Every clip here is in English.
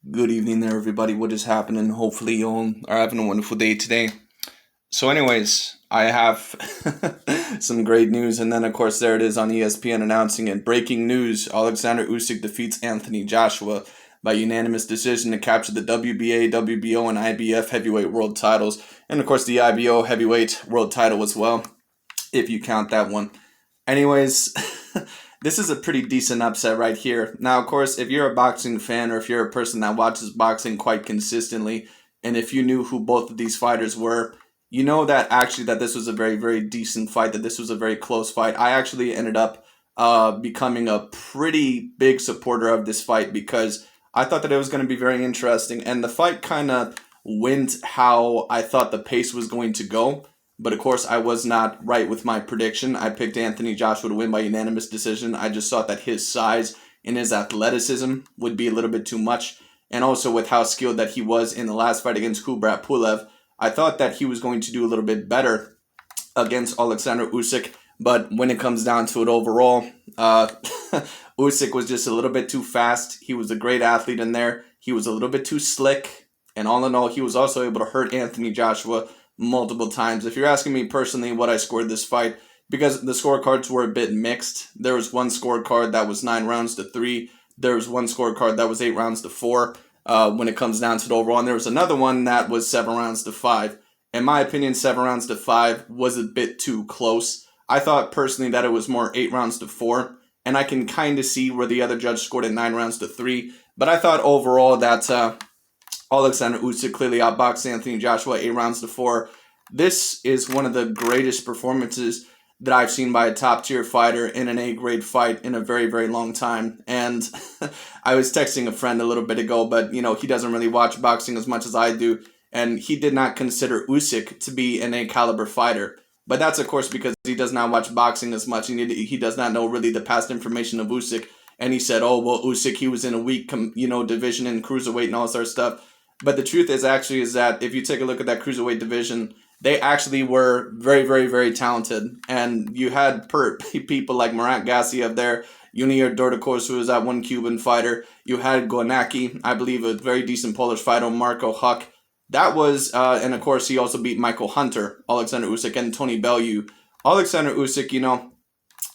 Good evening there, everybody. What is happening? Hopefully, you all are having a wonderful day today. So, anyways, I have some great news, and then, of course, there it is on ESPN announcing it. Breaking news: Oleksandr Usyk defeats Anthony Joshua by unanimous decision to capture the WBA, WBO, and IBF heavyweight world titles, and, of course, the IBO heavyweight world title as well, if you count that one. Anyways, this is a pretty decent upset right here. Now, of course, if you're a boxing fan or if you're a person that watches boxing quite consistently, and if you knew who both of these fighters were, you know that actually that this was a very, very decent fight, that this was a very close fight. I actually ended up becoming a pretty big supporter of this fight because I thought that it was going to be very interesting. And the fight kind of went how I thought the pace was going to go. But of course, I was not right with my prediction. I picked Anthony Joshua to win by unanimous decision. I just thought that his size and his athleticism would be a little bit too much. And also with how skilled that he was in the last fight against Kubrat Pulev, I thought that he was going to do a little bit better against Oleksandr Usyk. But when it comes down to it overall, Usyk was just a little bit too fast. He was a great athlete in there. He was a little bit too slick. And all in all, he was also able to hurt Anthony Joshua multiple times. If you're asking me personally what I scored this fight, because the scorecards were a bit mixed. There was one scorecard that was 9 rounds to 3. There was one scorecard that was 8 rounds to 4 when it comes down to the overall. And there was another one that was 7 rounds to 5. In my opinion, 7 rounds to 5 was a bit too close. I thought personally that it was more 8 rounds to 4. And I can kind of see where the other judge scored it 9 rounds to 3. But I thought overall that Oleksandr Usyk clearly outboxed Anthony Joshua 8 rounds to 4. This is one of the greatest performances that I've seen by a top-tier fighter in an A-grade fight in a very, very long time. And I was texting a friend a little bit ago, but, he doesn't really watch boxing as much as I do, and he did not consider Usyk to be an A-caliber fighter. But that's, of course, because he does not watch boxing as much, and he does not know really the past information of Usyk. And he said, oh, well, Usyk, he was in a weak, division in cruiserweight and all sort of stuff. But the truth is that if you take a look at that cruiserweight division, they actually were very, very, very talented. And you had people like Murat Gassiev there, Junior Dorticos, who was that one Cuban fighter. You had Gonaki, I believe a very decent Polish fighter, Marco Huck. That was, and of course he also beat Michael Hunter, Oleksandr Usyk, and Tony Bellew. Oleksandr Usyk,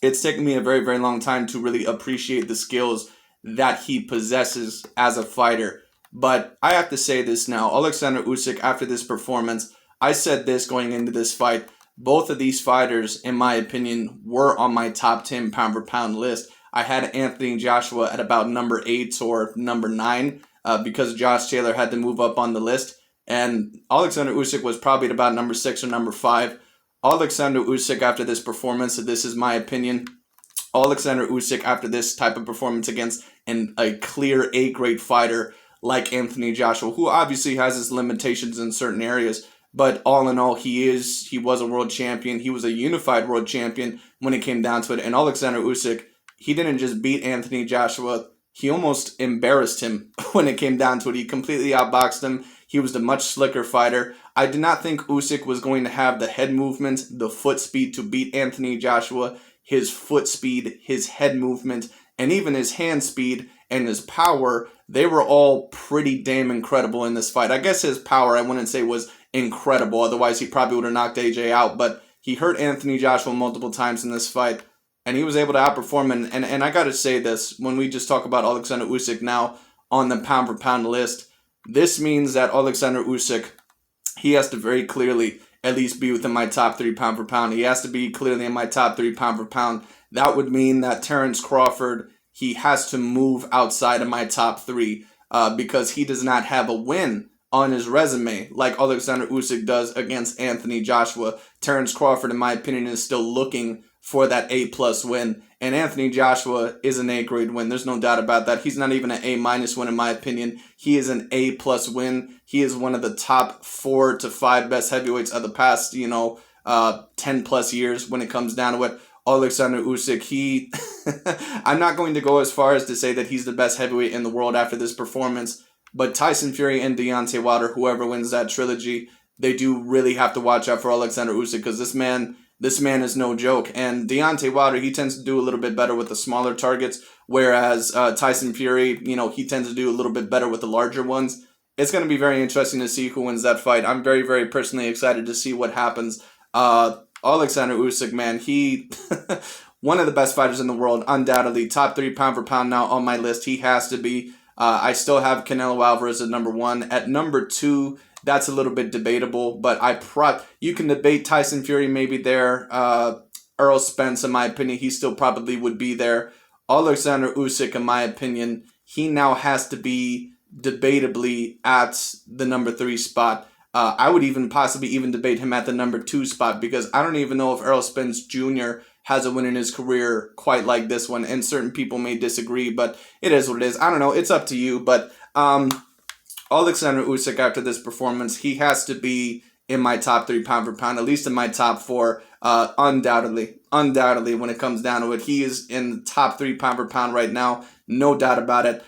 it's taken me a very, very long time to really appreciate the skills that he possesses as a fighter. But I have to say this now, Oleksandr Usyk, after this performance, I said this going into this fight, both of these fighters, in my opinion, were on my top 10 pound-for-pound list. I had Anthony Joshua at about number 8 or number 9 because Josh Taylor had to move up on the list. And Oleksandr Usyk was probably at about number 6 or number 5. Oleksandr Usyk, after this performance, this is my opinion, Oleksandr Usyk, after this type of performance against a clear A-grade fighter like Anthony Joshua, who obviously has his limitations in certain areas, but all in all, he was a world champion. He was a unified world champion when it came down to it. And Oleksandr Usyk, he didn't just beat Anthony Joshua. He almost embarrassed him when it came down to it. He completely outboxed him. He was the much slicker fighter. I did not think Usyk was going to have the head movement, the foot speed to beat Anthony Joshua. His foot speed, his head movement, and even his hand speed and his power, they were all pretty damn incredible in this fight. I guess his power, I wouldn't say was incredible. Otherwise, he probably would have knocked AJ out. But he hurt Anthony Joshua multiple times in this fight, and he was able to outperform. And I got to say this, when we just talk about Oleksandr Usyk now on the pound-for-pound list, this means that Oleksandr Usyk, he has to very clearly at least be within my top 3 pound-for-pound. He has to be clearly in my top 3 pound-for-pound. That would mean that Terence Crawford, he has to move outside of my top 3 because he does not have a win on his resume like Oleksandr Usyk does against Anthony Joshua. Terence Crawford, in my opinion, is still looking for that A-plus win. And Anthony Joshua is an A-grade win. There's no doubt about that. He's not even an A-minus win, in my opinion. He is an A-plus win. He is one of the top 4 to 5 best heavyweights of the past, 10-plus years when it comes down to it. Oleksandr Usyk, I'm not going to go as far as to say that he's the best heavyweight in the world after this performance, but Tyson Fury and Deontay Wilder, whoever wins that trilogy, they do really have to watch out for Oleksandr Usyk because this man, This man is no joke. And Deontay Wilder, he tends to do a little bit better with the smaller targets, whereas Tyson Fury, he tends to do a little bit better with the larger ones. It's going to be very interesting to see who wins that fight. I'm very, very personally excited to see what happens. Oleksandr Usyk, man, he one of the best fighters in the world, undoubtedly. Top 3 pound for pound now on my list. He has to be. I still have Canelo Alvarez at number 1. At number 2, that's a little bit debatable, but you can debate Tyson Fury maybe there. Earl Spence, in my opinion, he still probably would be there. Oleksandr Usyk, in my opinion, he now has to be debatably at the number 3 spot. I would even possibly even debate him at the number 2 spot, because I don't even know if Earl Spence Jr. has a win in his career quite like this one, and certain people may disagree, but it is what it is. I don't know. It's up to you, but Oleksandr Usyk, after this performance, he has to be in my top 3 pound for pound, at least in my top 4, undoubtedly. Undoubtedly, when it comes down to it, he is in the top 3 pound for pound right now, no doubt about it.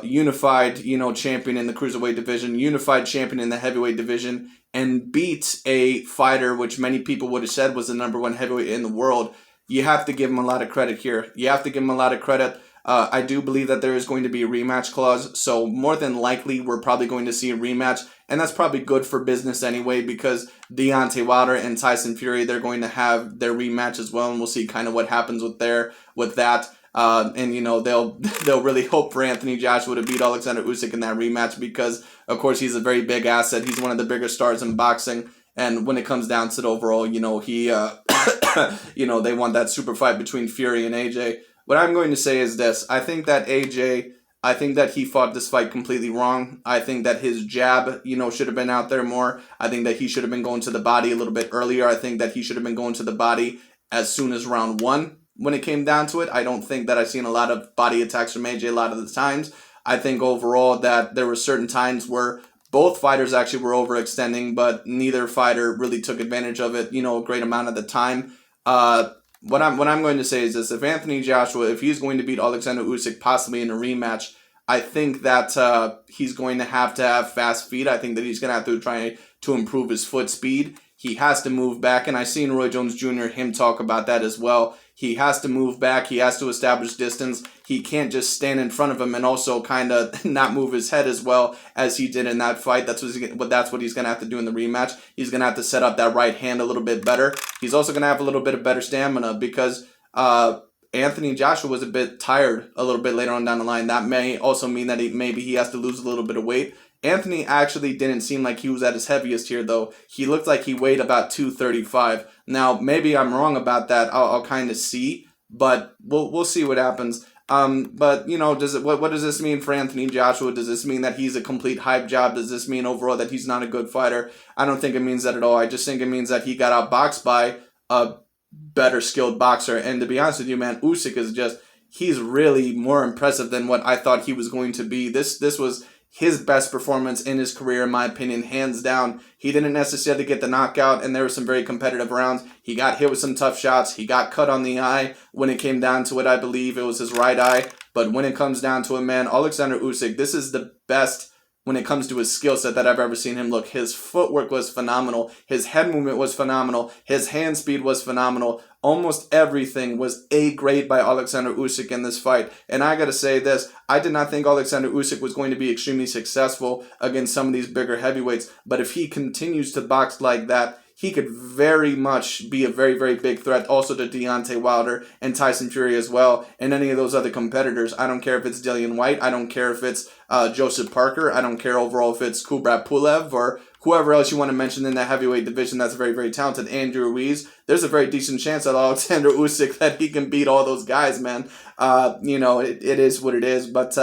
Unified, champion in the cruiserweight division, unified champion in the heavyweight division, and beat a fighter which many people would have said was the number 1 heavyweight in the world. You have to give him a lot of credit here. You have to give him a lot of credit. I do believe that there is going to be a rematch clause, so more than likely we're probably going to see a rematch, and that's probably good for business anyway, because Deontay Wilder and Tyson Fury, they're going to have their rematch as well, and we'll see kind of what happens with that. And they'll really hope for Anthony Joshua to beat Oleksandr Usyk in that rematch, because of course he's a very big asset. He's one of the bigger stars in boxing, and when it comes down to the overall, he they want that super fight between Fury and AJ. What I'm going to say is this: I think that he fought this fight completely wrong. I think that his jab, should have been out there more. I think that he should have been going to the body a little bit earlier. I think that he should have been going to the body as soon as round 1. When it came down to it, I don't think that I've seen a lot of body attacks from AJ a lot of the times. I think overall that there were certain times where both fighters actually were overextending, but neither fighter really took advantage of it, a great amount of the time. What I'm going to say is this: if Anthony Joshua, if he's going to beat Oleksandr Usyk possibly in a rematch, I think that he's going to have fast feet. I think that he's going to have to try to improve his foot speed. He has to move back, and I've seen Roy Jones Jr. him talk about that as well. He has to move back. He has to establish distance. He can't just stand in front of him and also kind of not move his head as well as he did in that fight. That's what he's going to have to do in the rematch. He's going to have to set up that right hand a little bit better. He's also going to have a little bit of better stamina, because Anthony Joshua was a bit tired a little bit later on down the line. That may also mean that maybe he has to lose a little bit of weight. Anthony actually didn't seem like he was at his heaviest here, though. He looked like he weighed about 235. Now, maybe I'm wrong about that. I'll kind of see, but we'll see what happens. But what does this mean for Anthony Joshua? Does this mean that he's a complete hype job? Does this mean overall that he's not a good fighter? I don't think it means that at all. I just think it means that he got outboxed by a better skilled boxer. And to be honest with you, man, Usyk is he's really more impressive than what I thought he was going to be. This was his best performance in his career, in my opinion, hands down. He didn't necessarily get the knockout, and there were some very competitive rounds. He got hit with some tough shots. He got cut on the eye. When it came down to it, I believe it was his right eye. But when it comes down to it, man, Oleksandr Usyk, this is the best when it comes to his skill set that I've ever seen him look. His footwork was phenomenal. His head movement was phenomenal. His hand speed was phenomenal. Almost everything was A grade by Oleksandr Usyk in this fight. And I gotta say this, I did not think Oleksandr Usyk was going to be extremely successful against some of these bigger heavyweights. But if he continues to box like that, he could very much be a very, very big threat also to Deontay Wilder and Tyson Fury as well, and any of those other competitors. I don't care if it's Dillian White. I don't care if it's Joseph Parker. I don't care overall if it's Kubrat Pulev or whoever else you want to mention in the heavyweight division that's very, very talented. Andrew Ruiz. There's a very decent chance that Oleksandr Usyk that he can beat all those guys, man. It is what it is. But,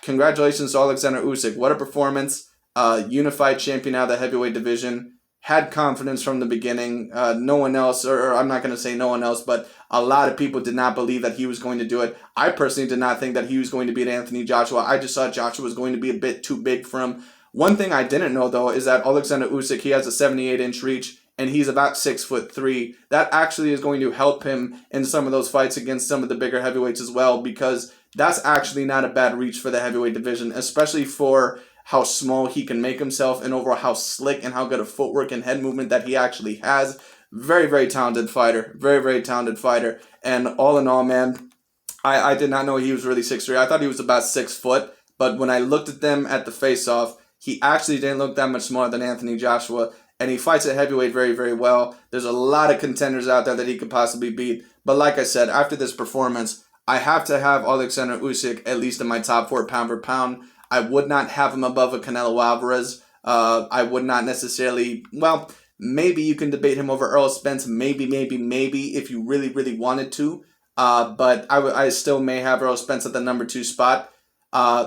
congratulations to Oleksandr Usyk. What a performance. Unified champion out of the heavyweight division. Had confidence from the beginning. No one else, or I'm not going to say no one else, but a lot of people did not believe that he was going to do it. I personally did not think that he was going to beat Anthony Joshua. I just thought Joshua was going to be a bit too big for him. One thing I didn't know, though, is that Oleksandr Usyk, he has a 78-inch reach, and he's about 6'3". That actually is going to help him in some of those fights against some of the bigger heavyweights as well, because that's actually not a bad reach for the heavyweight division, especially for how small he can make himself and overall how slick and how good of footwork and head movement that he actually has. Very, very talented fighter. Very, very talented fighter. And all in all, man, I did not know he was really 6'3". I thought he was about 6 foot. But when I looked at them at the face-off, he actually didn't look that much smaller than Anthony Joshua. And he fights at heavyweight very, very well. There's a lot of contenders out there that he could possibly beat. But like I said, after this performance, I have to have Oleksandr Usyk at least in my top 4 pound for pound. I would not have him above a Canelo Alvarez. I would not necessarily, well, maybe you can debate him over Earl Spence. Maybe if you really, really wanted to. But I still may have Earl Spence at the number 2 spot.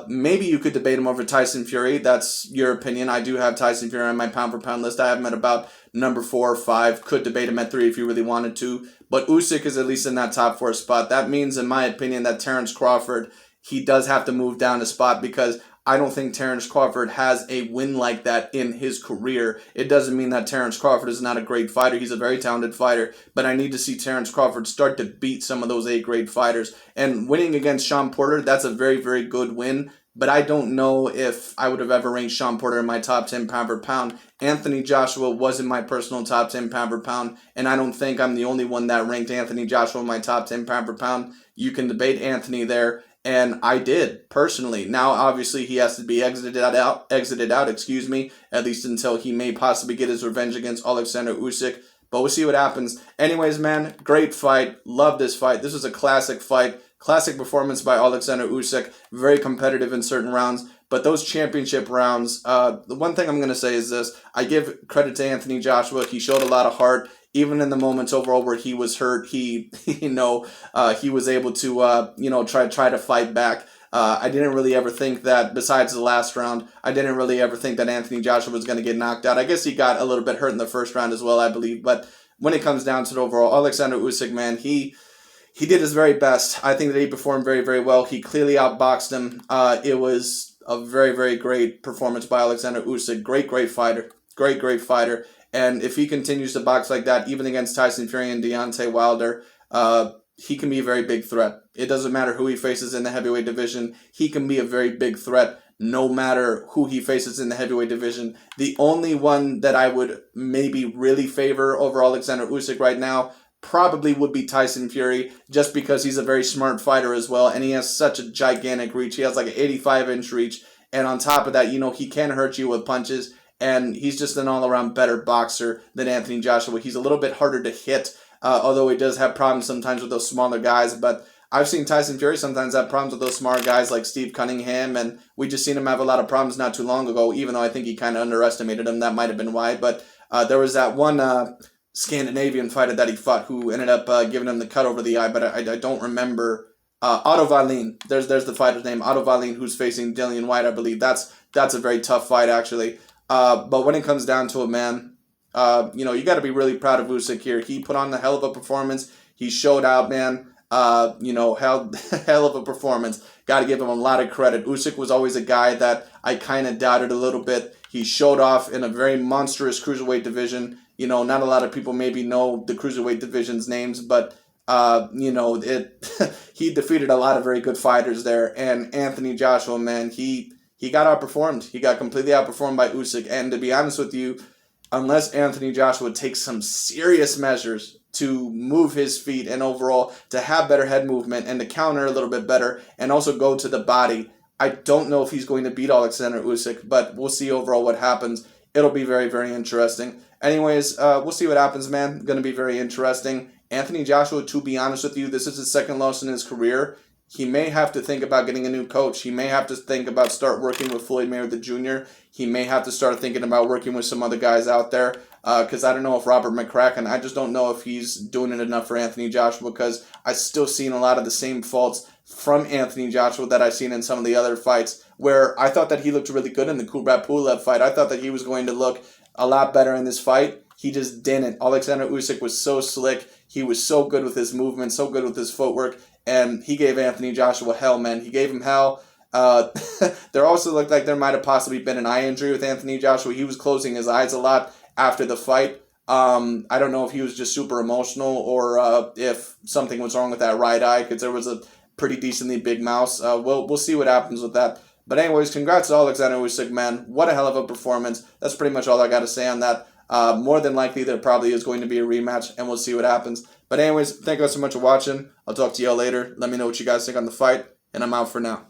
Maybe you could debate him over Tyson Fury. That's your opinion. I do have Tyson Fury on my pound for pound list. I have him at about number 4 or 5. Could debate him at 3 if you really wanted to. But Usyk is at least in that top 4 spot. That means, in my opinion, that Terence Crawford, he does have to move down a spot because I don't think Terence Crawford has a win like that in his career. It doesn't mean that Terence Crawford is not a great fighter. He's a very talented fighter, but I need to see Terence Crawford start to beat some of those A-grade fighters. And winning against Sean Porter, that's a very, very good win, but I don't know if I would have ever ranked Sean Porter in my top 10 pound for pound. Anthony Joshua was in my personal top 10 pound for pound, and I don't think I'm the only one that ranked Anthony Joshua in my top 10 pound for pound. You can debate Anthony there. And I did, personally. Now, obviously, he has to be exited out, at least until he may possibly get his revenge against Oleksandr Usyk. But we'll see what happens. Anyways, man, great fight. Love this fight. This was a classic fight. Classic performance by Oleksandr Usyk. Very competitive in certain rounds. But those championship rounds, the one thing I'm going to say is this. I give credit to Anthony Joshua. He showed a lot of heart. Even in the moments overall where he was hurt, he was able to, try to fight back. I didn't really ever think that, besides the last round, I didn't really ever think that Anthony Joshua was going to get knocked out. I guess he got a little bit hurt in the first round as well, I believe. But when it comes down to it overall, Oleksandr Usyk, man, he did his very best. I think that he performed very, very well. He clearly outboxed him. It was a very, very great performance by Oleksandr Usyk. Great fighter. Great fighter. And if he continues to box like that, even against Tyson Fury and Deontay Wilder, he can be a very big threat. It doesn't matter who he faces in the heavyweight division. He can be a very big threat no matter who he faces in the heavyweight division. The only one that I would maybe really favor over Oleksandr Usyk right now probably would be Tyson Fury, just because he's a very smart fighter as well, and he has such a gigantic reach. He has like an 85-inch reach, and on top of that, he can hurt you with punches. And he's just an all-around better boxer than Anthony Joshua. He's a little bit harder to hit, although he does have problems sometimes with those smaller guys. But I've seen Tyson Fury sometimes have problems with those smaller guys like Steve Cunningham, and we just seen him have a lot of problems not too long ago, even though I think he kind of underestimated him. That might have been why. But there was that one Scandinavian fighter that he fought who ended up giving him the cut over the eye, but I don't remember. Otto Wallin. There's the fighter's name, Otto Wallin, who's facing Dillian White, I believe. That's a very tough fight, actually. But when it comes down to it, man, you got to be really proud of Usyk here. He put on a hell of a performance. He showed out, man. Hell of a performance. Got to give him a lot of credit. Usyk was always a guy that I kind of doubted a little bit. He showed off in a very monstrous cruiserweight division. Not a lot of people maybe know the cruiserweight division's names, but he defeated a lot of very good fighters there. And Anthony Joshua, man, he got outperformed. He got completely outperformed by Usyk. And to be honest with you, unless Anthony Joshua takes some serious measures to move his feet and overall to have better head movement and to counter a little bit better and also go to the body, I don't know if he's going to beat Oleksandr Usyk, but we'll see overall what happens. It'll be very, very interesting. Anyways, we'll see what happens, man. Going to be very interesting. Anthony Joshua, to be honest with you, this is his second loss in his career. He may have to think about getting a new coach. He may have to think about start working with Floyd Mayweather Jr. He may have to start thinking about working with some other guys out there. Because I don't know if Robert McCracken, I just don't know if he's doing it enough for Anthony Joshua, because I've still seen a lot of the same faults from Anthony Joshua that I've seen in some of the other fights, where I thought that he looked really good in the Kubrat Pulev fight. I thought that he was going to look a lot better in this fight. He just didn't. Oleksandr Usyk was so slick. He was so good with his movement, so good with his footwork, and he gave Anthony Joshua hell, man. He gave him hell. There also looked like there might have possibly been an eye injury with Anthony Joshua. He was closing his eyes a lot after the fight. I don't know if he was just super emotional or if something was wrong with that right eye, because there was a pretty decently big mouse. We'll see what happens with that. But anyways, congrats to Oleksandr Usyk, man. What a hell of a performance. That's pretty much all I got to say on that. More than likely, there probably is going to be a rematch, and we'll see what happens. But anyways, thank you guys so much for watching. I'll talk to y'all later. Let me know what you guys think on the fight, and I'm out for now.